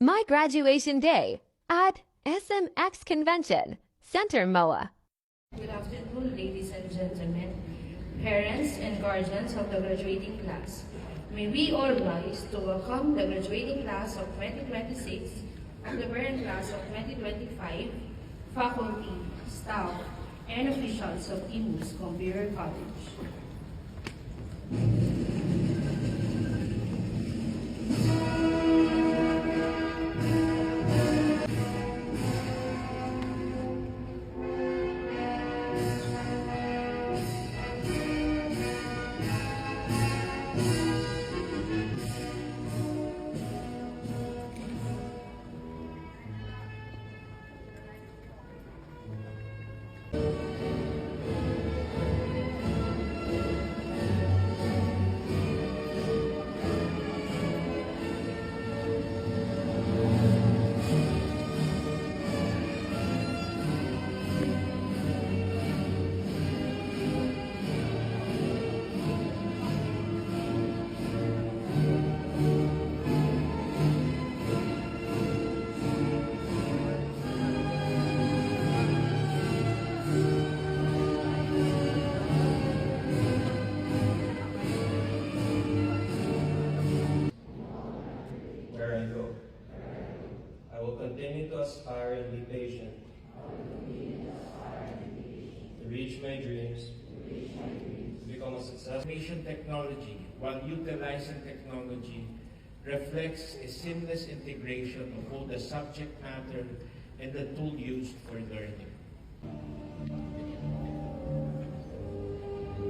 My graduation day at SMX Convention Center MOA. Good afternoon, ladies and gentlemen, parents and guardians of the graduating class. May we all rise to welcome the graduating class of 2026 and the parent class of 2025, faculty, staff, and officials of IMUS Computer College. Where I go, I will continue to aspire and be patient to reach my dreams, to become a successful. Information technology, while utilizing technology, reflects a seamless integration of both the subject matter and the tool used for learning.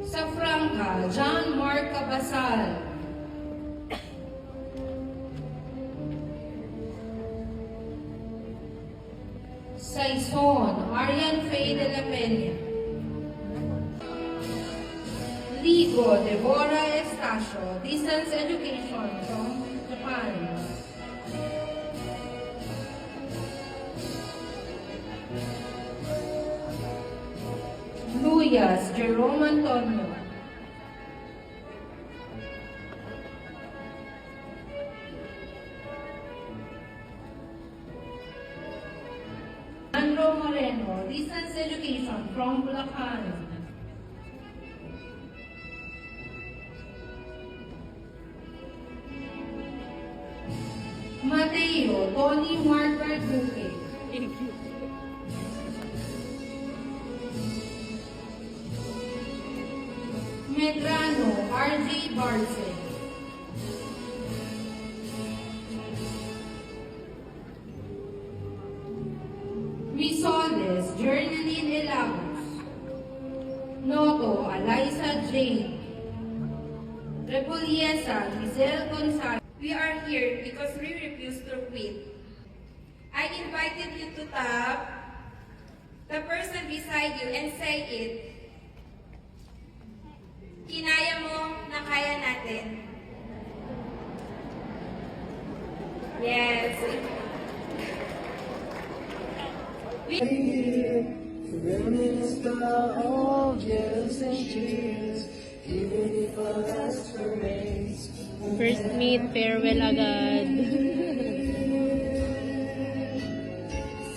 Sa Franca, John Mark Cabasal. Saison, Arian Faye de la Peña. Ligo, Deborah Estacio, Distance Education from Japan. Luyas, Jerome Antonio. Andro Moreno, Distance Education from Bulacan. Mateo, Tony Margaret Duque. Medrano, RJ Barce. Misoles, Jernaline Elagos. Noto, Eliza Jane. Repuliesa, Giselle Gonzalez. We are here because we refuse to quit. I invited you to tap the person beside you and say it. Kinaya mo na kaya natin. Yes. Reminisce about all years and years, even if our last remains. First meet, farewell agad.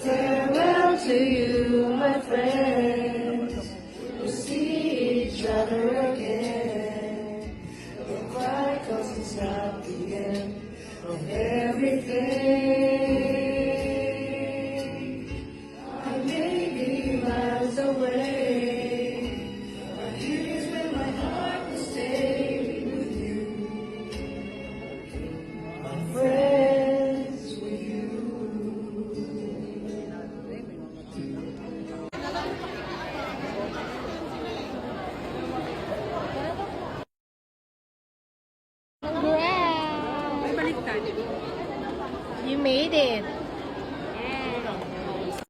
Farewell to you, my friends. We'll see each other again. Don't cry, 'cause it's not the end of everything. I may be miles away, but here's where my heart will stay with you. My friends, with you. You made it.